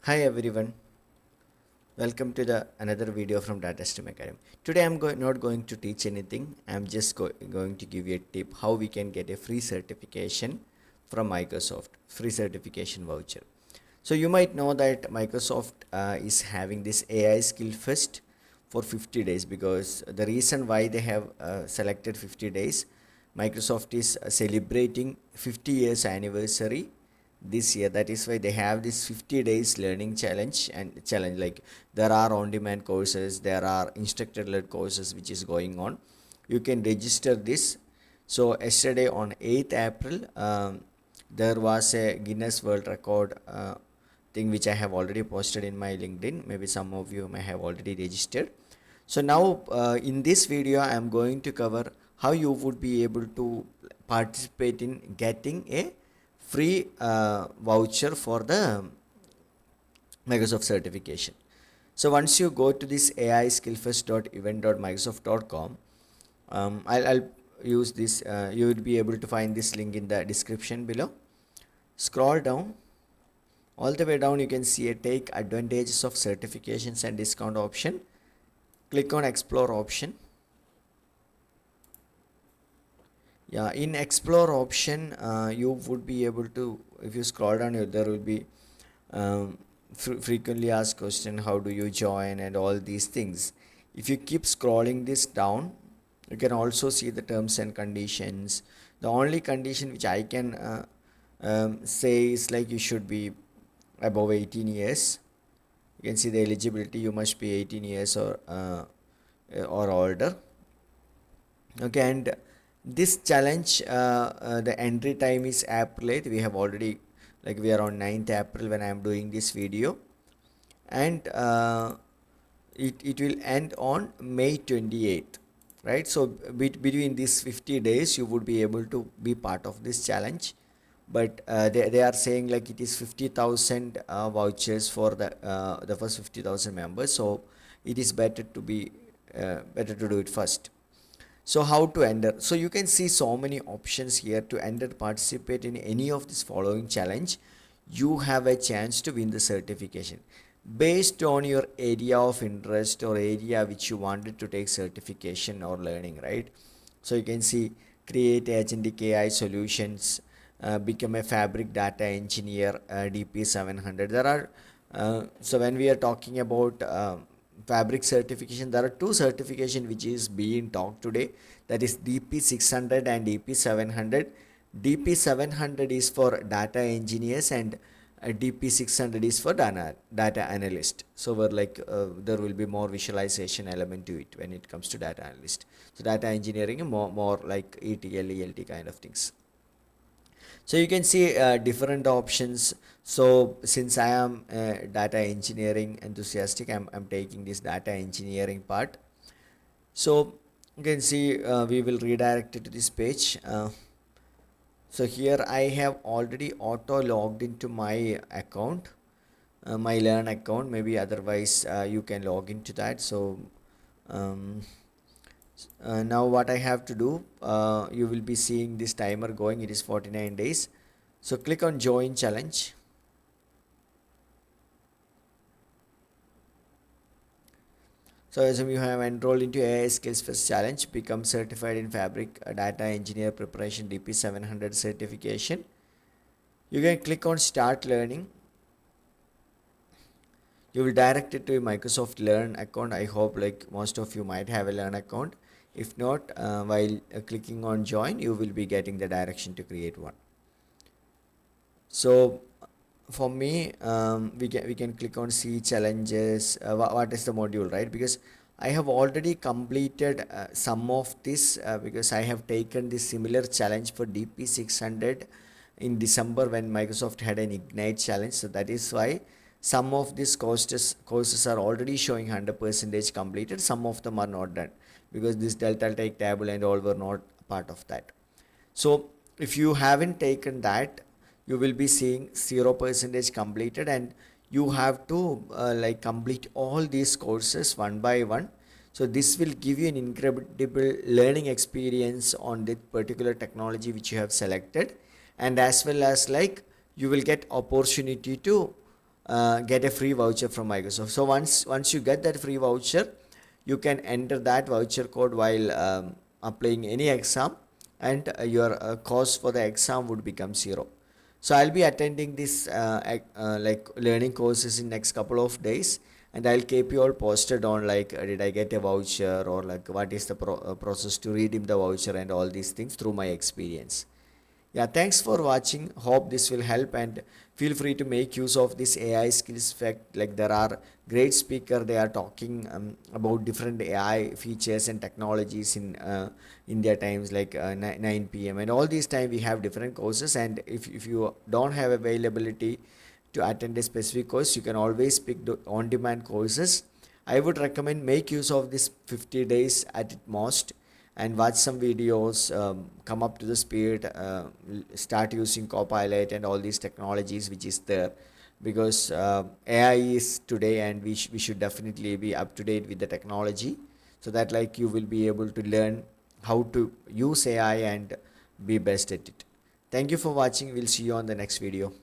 Hi everyone, welcome to the another video from Data Stream Academy. Today I'm not going to teach anything. I'm just going to give you a tip how we can get a free certification from Microsoft, free certification voucher. So you might know that Microsoft is having this AI skill fest for 50 days because the reason why they have selected 50 days, Microsoft is celebrating 50 years anniversary this year. That is why they have this 50 days learning challenge, like there are on demand courses, there are instructor led courses which is going on. You can register this. So yesterday on 8th April, there was a Guinness World Record thing which I have already posted in my LinkedIn. Maybe some of you may have already registered. So now in this video I am going to cover how you would be able to participate in getting a free voucher for the Microsoft certification. So once you go to this aiskillfest.event.microsoft.com, I'll use this. You will be able to find this link in the description below. Scroll down. All the way down you can see a take advantages of certifications and discount option. Click on explore option. Yeah, in explore option you would be able to, if you scroll down, there will be frequently asked question, how do you join, and all these things. If you keep scrolling this down, you can also see the terms and conditions. The only condition which I can say is like you should be above 18 years. You can see the eligibility, you must be 18 years or older. Okay, and this challenge, the entry time is April 8th. We have already, like we are on 9th April when I am doing this video, and it will end on May 28th, right? So between these 50 days you would be able to be part of this challenge. But they are saying like it is 50,000 vouchers for the first 50,000 members, so it is better to do it first. So how to enter? So you can see so many options here to enter, participate in any of this following challenge. You have a chance to win the certification based on your area of interest or area which you wanted to take certification or learning, right? So you can see create agentic AI solutions, become a fabric data engineer, DP 700. There are so when we are talking about fabric certification, there are two certification which is being talked today, that is DP 600 and DP 700. DP 700 is for data engineers and DP 600 is for data analyst. So we're like there will be more visualization element to it when it comes to data analyst. So data engineering more like ETL ELT kind of things. So you can see different options. So since I am data engineering enthusiastic, I'm taking this data engineering part. So you can see we will redirect it to this page. So here I have already auto logged into my account, my learn account. Maybe otherwise you can log into that. So now what I have to do, you will be seeing this timer going. It is 49 days. So click on join challenge. So assume you have enrolled into AI Skills First Challenge, become certified in Fabric Data Engineer Preparation DP 700 certification. You can click on start learning. You will direct it to a Microsoft Learn account. I hope like most of you might have a Learn account. If not, while clicking on join, you will be getting the direction to create one. So for me, we can click on see challenges. What is the module, right? Because I have already completed some of this because I have taken this similar challenge for DP 600 in December when Microsoft had an Ignite challenge. So that is why some of these courses are already showing 100% completed. Some of them are not done because this delta take table and all were not part of that. So if you haven't taken that, you will be seeing 0% completed, and you have to like complete all these courses one by one. So this will give you an incredible learning experience on that particular technology which you have selected, and as well as like you will get opportunity to get a free voucher from Microsoft. So once you get that free voucher, you can enter that voucher code while applying any exam, and your cost for the exam would become zero. So I'll be attending this like learning courses in next couple of days, and I'll keep you all posted on like did I get a voucher, or like what is the process to redeem the voucher and all these things through my experience. Yeah, thanks for watching. Hope this will help, and feel free to make use of this AI skills fact. Like there are great speaker, they are talking about different AI features and technologies in India times, like 9 p.m. and all these time we have different courses. And if you don't have availability to attend a specific course, you can always pick the on-demand courses. I would recommend make use of this 50 days at most, and watch some videos, come up to the speed, start using Copilot and all these technologies which is there, because AI is today, and we should definitely be up to date with the technology, so that like you will be able to learn how to use AI and be best at it. Thank you for watching. We'll see you on the next video.